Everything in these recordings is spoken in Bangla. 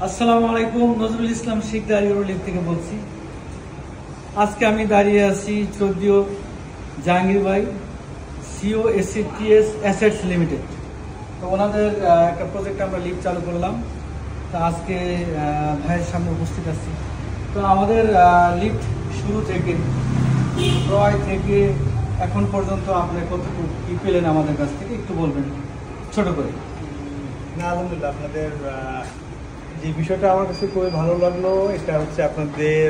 আসসালামু আলাইকুম, নজরুল ইসলাম শিকদার ইউরোলিফট থেকে বলছি। আজকে আমি দাঁড়িয়ে আছি চৌদ্দীয় জাহাঙ্গীর ভাই, সিও এসিটিএস অ্যাসেটস লিমিটেড। তো ওনাদের একটা প্রজেক্ট আমরা লিফট চালু করলাম। তো আজকে ভাইয়ের সামনে উপস্থিত আছি। তো আমাদের লিফট শুরু থেকে ক্রয় থেকে এখন পর্যন্ত আপনি কতটুকু কি পেলেন আমাদের কাছ থেকে একটু বলবেন ছোট করে। না, আলহামদুলিল্লাহ, আপনাদের যে বিষয়টা আমার কাছে খুবই ভালো লাগলো এটা হচ্ছে আপনাদের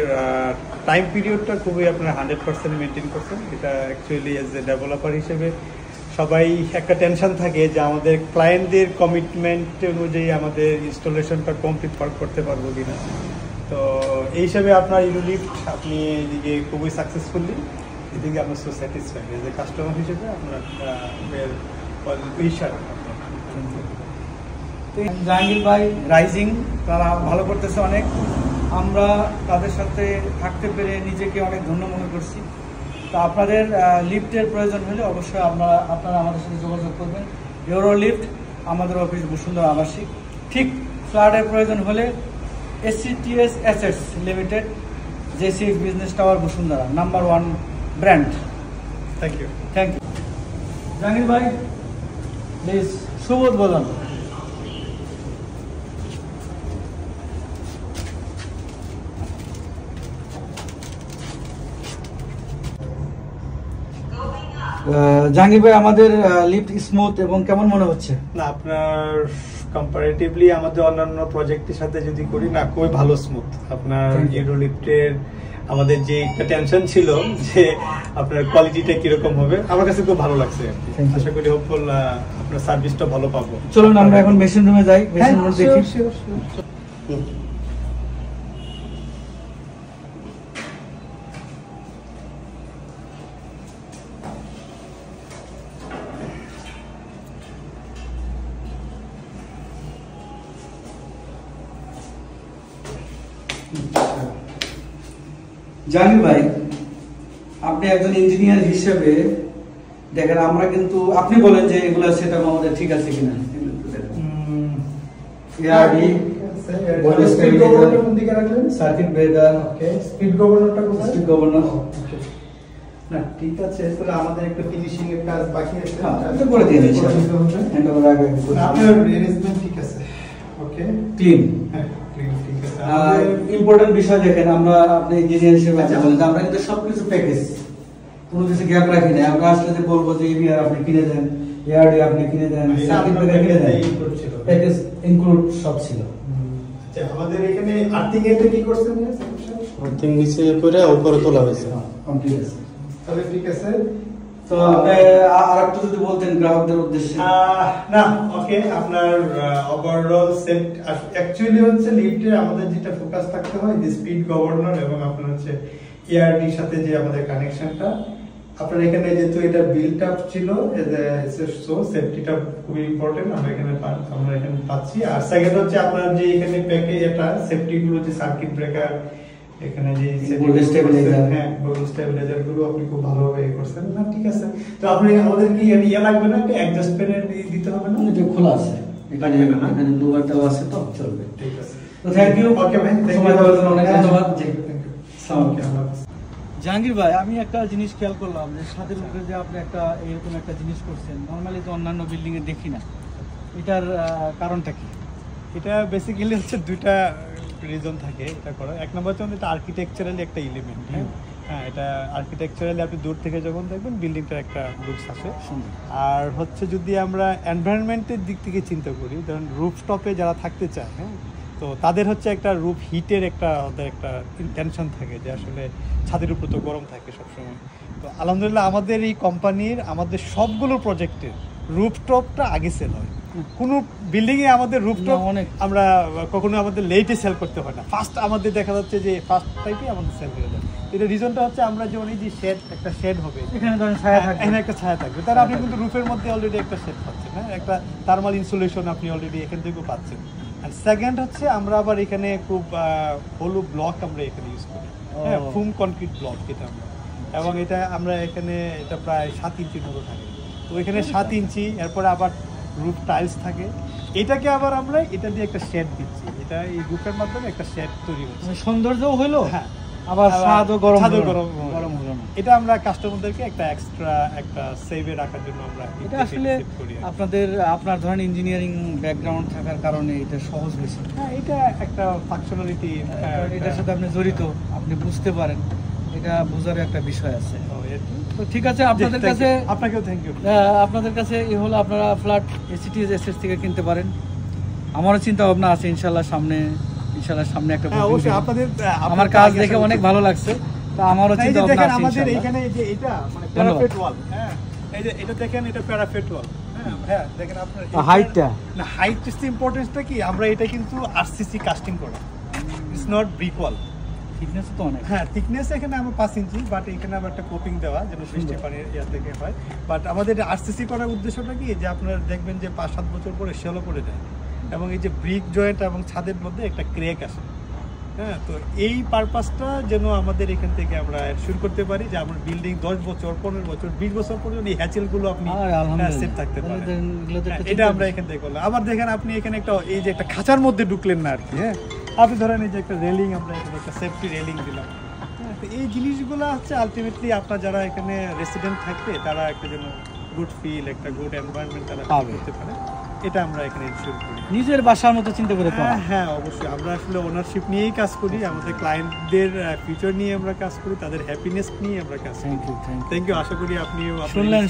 টাইম পিরিয়ডটা খুবই আপনারা 100% মেনটেন করছেন। এটা অ্যাকচুয়ালি অ্যাজ এ ডেভেলপার হিসেবে সবাই একটা টেনশন থাকে যে আমাদের ক্লায়েন্টদের কমিটমেন্ট অনুযায়ী আমাদের ইনস্টলেশনটা কমপ্লিট করতে পারবো কিনা। তো এই হিসাবে আপনার ইউরোলিফট আপনি এদিকে খুবই সাকসেসফুলি এদিকে আমরা so satisfied as a customer হিসেবে আপনার জাহাঙ্গীর ভাই রাইজিং, তারা ভালো করতেছে অনেক। আমরা তাদের সাথে থাকতে পেরে নিজেকে অনেক ধন্য মনে করছি। তো আপনাদের লিফটের প্রয়োজন হলে অবশ্যই আপনারা আমাদের সাথে যোগাযোগ করবেন। ইউরোলিফট, আমাদের অফিস বসুন্ধরা আবাসিক। ঠিক ফ্ল্যাটের প্রয়োজন হলে এসিটিএস অ্যাসেটস লিমিটেড, জে6 business tower Bashundhara, number 1 brand. Thank you. Jahangir ভাই প্লিজ শুভ উদ্বোধন। জাহাঙ্গীর ভাই, আমাদের লিফট স্মুথ এবং কেমন মনে হচ্ছে? না, আপনার কম্পারেটিভলি আমাদের অন্যান্য প্রজেক্টের সাথে যদি করি না, খুবই ভালো স্মুথ। আপনার ইউরোলিফটের আমাদের যে একটা টেনশন ছিল যে আপনার কোয়ালিটিটা কিরকম হবে, আমার কাছে খুব ভালো লাগছে। আশা করি হোপফুল আপনার সার্ভিসটা ভালো পাবো। চলুন আমরা এখন মেশিন রুমে যাই, মেশিন রুম দেখি। জাহাঙ্গীর ভাই, আপনি একজন ইঞ্জিনিয়ার হিসেবে দেখেন, আমরা কিন্তু আপনি বলেন যে এগুলা সেটা আমাদের ঠিক আছে কিনা। সার্কিট ব্রেকার, স্পিড গভর্নরটা কোথায়? স্পিড গভর্নর না, ঠিক আছে। তাহলে আমাদের একটা ফিনিশিং এর কাজ বাকি আছে, এটা করে দিয়ে দিচ্ছি। হ্যান্ডওভার আগে আপনার অ্যারেঞ্জমেন্ট ঠিক আছে? ওকে, ক্লিন। হ্যাঁ, ক্লিন, ঠিক আছে। ইম্পর্টেন্ট বিষয় দেখেন, আমরা আপনি ইঞ্জিনিয়ার হিসেবে বলেন আমরা কিন্তু সবকিছু প্যাকেজ, কোনো কিছু গ্যাপ রাখি না। আমরা আসলে যে বলবো যে ইভিআর আপনি কিনে দেন, এআরডি আপনি কিনে দেন, সার্কিট ব্রেকার কিনে দেন, প্যাকেজ ইনক্লুড সব ছিল। আচ্ছা, আমাদের এখানে আর্থিং এটা কি করছেন? আর্থিং নিচে করে উপরে তোলা হয়েছে। কমপ্লিট আছে, তাহলে ঠিক আছে। তো আপনি আরেকটু যদি বলতেন গ্রাহকদের উদ্দেশ্যে। না, ওকে, আপনার ওভারঅল সেট অ্যাকচুয়ালি হচ্ছে লিফটে আমাদের যেটা ফোকাস থাকতে হয় যে স্পিড গভর্নর এবং আপনার হচ্ছে এআরডির সাথে যে আমাদের কানেকশনটা। আপনার এখানে যেহেতু এটা বিল্ট আপ ছিল, সো সেফটিটা খুবই ইম্পর্টেন্ট আমরা এখানে পাচ্ছি। আর সেকেন্ড হচ্ছে আপনার যে এখানে প্যাকেজ এটা সেফটি গুলো, যে সার্কিট ব্রেকার, এখানে যে স্টেবিলাইজার গুলো আপনি খুব ভালোভাবে করছেন। না, ঠিক আছে। তো আপনি আমাদের কি ইয়ে লাগবে না, একটা অ্যাডজাস্টমেন্ট দিতে হবে না? এটা খোলা আছে, এখানে দুবারটাও আছে, তো চলবে। ঠিক আছে, তো থ্যাংক ইউ। ওকে ভাই, সময় দেওয়ার জন্য অনেক ধন্যবাদ। Thank you. জাহাঙ্গীর ভাই, আমি একটা জিনিস খেয়াল করলাম যে ছাদের উপরে যে আপনি একটা এরকম একটা জিনিস করছেন, নর্মালি তো অন্যান্য বিল্ডিং এ দেখি না। এটার কারণটা কি? এটা বেসিক্যালি হচ্ছে দুইটা রিজন থাকে এটা করা। এক নম্বর হচ্ছে এটা আর্কিটেকচারালি একটা এলিমেন্ট। হ্যাঁ, এটা আর্কিটেকচারালি আপনি দূর থেকে যখন দেখবেন বিল্ডিংটার একটা লুকস আসে। আর হচ্ছে যদি আমরা এনভায়রনমেন্টের দিক থেকে চিন্তা করি, ধরুন রুফটপে যারা থাকতে চায়, হ্যাঁ, তো তাদের হচ্ছে একটা রুফ হিটের ওদের একটা টেনশন থাকে যে আসলে ছাদের উপর তো গরম থাকে সবসময়। তো আলহামদুলিল্লাহ আমাদের এই কোম্পানির আমাদের সবগুলো প্রজেক্টের রুফটপটা আগে সেল হয়। কোনো বিল্ডিংয়ে আমাদের রুফটপ আমরা কখনো আমাদের লেটে সেল করতে হয় না, ফার্স্ট আমাদের দেখা যাচ্ছে যে ফার্স্ট টাইপে আমাদের সেল হয়ে যায়। এটা রিজনটা হচ্ছে আমরা যেমন এই যে একটা শেড হবে, এখানে একটা ছায়া থাকবে, তাহলে আপনি কিন্তু রুফের মধ্যে অলরেডি একটা শেড পাচ্ছেন, হ্যাঁ, একটা থার্মাল ইনসুলেশন আপনি অলরেডি এখান থেকেও পাচ্ছেন। আর সেকেন্ড হচ্ছে আমরা আবার এখানে খুব হলু ব্লক আমরা এখানে ইউজ করি, হ্যাঁ, ফুম কনক্রিট ব্লক যেটা আমরা, এবং এটা আমরা এখানে এটা প্রায় 7 ইঞ্চির মতো থাকে। তো এখানে 7 ইঞ্চি, এরপরে আবার রুফ টাইলস থাকে। এটাকে আবার আমরা এটা দিয়ে একটা শেড দিচ্ছি, এটা এই রুফের মাধ্যমে একটা শেড তৈরি হচ্ছে। মানে সৌন্দর্যও হলো, হ্যাঁ, আবার স্বাদও গরম স্বাদও হলো না। গরম গরম হলো না। এটা আমরা কাস্টমারদেরকে একটা এক্সট্রা একটা সেভে রাখার জন্য আমরা এটা আসলে আপনার ধরেন ইঞ্জিনিয়ারিং ব্যাকগ্রাউন্ড থাকার কারণে এটা সহজ হয়েছে। হ্যাঁ, এটা একটা ফাংশনালিটি, এটার সাথে আপনি জড়িত, আপনি বুঝতে পারেন, এটা বোঝার একটা বিষয় আছে। তো ঠিক আছে, আপনাদের কাছে আপনাকেও থ্যাংক ইউ। আপনাদের কাছে এই হলো আপনারা ফ্ল্যাট এসিটিএস এসএস থেকে কিনতে পারেন। আমারও চিন্তা ভাবনা আছে ইনশাল্লাহ সামনে একটা হ্যাঁ, অবশ্যই আপনাদের আমার কাজ দেখে অনেক ভালো লাগছে। তা আমারও চিন্তা ভাবনা আছে আমাদের ইনশাল্লাহ। এখানে যে এটা মানে প্যারাফেট ওয়াল, হ্যাঁ এই যে এটা দেখেন, এটা প্যারাফেট ওয়াল। হ্যাঁ দেখেন আপনার হাইটটা, না হাইট ইজ ইম্পর্টেন্সটা কি, আমরা এটা কিন্তু আরসিসি কাস্টিং করি, it's not brick wall. Thickness তো অনেক, হ্যাঁ থিকনেস এখানে আমরা 5 ইঞ্চি, বাট এখানে আবার একটা কোপিং দেওয়া যেন বৃষ্টি পানির ইয়া থেকে হয়। বাট আমাদের আরসিসি করার উদ্দেশ্যটা কি, যে আপনারা দেখবেন যে 5-7 বছর পরে শেলও পড়ে যায়, এবং এই যে ব্রিক জয়েন্ট এবং ছাদের মধ্যে একটা ক্র্যাক আসে। হ্যাঁ, তো এই পারপাসটা যেন আমাদের এখান থেকে আমরা শুরু করতে পারি, যে আমার বিল্ডিং 10 বছর 15 বছর 20 বছর পর্যন্ত এই হ্যাচেলগুলো আপনি সেফ থাকতে পারেন। এটা আমরা এখান থেকে করলাম। আবার দেখেন আপনি এখানে একটা এই যে একটা খাঁচার মধ্যে ঢুকলেন না আর কি। হ্যাঁ, আপনি ধরেন এই যে একটা রেলিং, আমরা এখানে একটা সেফটি রেলিং দিলাম। হ্যাঁ, তো এই জিনিসগুলো হচ্ছে আলটিমেটলি আপনার যারা এখানে রেসিডেন্ট থাকবে তারা একটা যেন গুড ফিল, একটা গুড এনভায়রনমেন্ট তারা করতে পারে, এটা আমরা এখানে ইনশিওর করি। নিজের বাসার মতো চিন্তা করে পাওয়া। হ্যাঁ অবশ্যই, আমরা আসলে ওনারশিপ নিয়েই কাজ করি, আমাদের ক্লায়েন্টদের ফিউচার নিয়ে আমরা কাজ করি, তাদের হ্যাপিনেস নিয়ে আমরা কাজ করি। Thank you. আশা করি আপনিও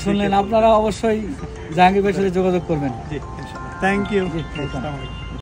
শুনলেন, আপনারা অবশ্যই জাহাঙ্গীর ভাইয়ের সাথে যোগাযোগ করবেন। জি ইনশাআল্লাহ। Thank you.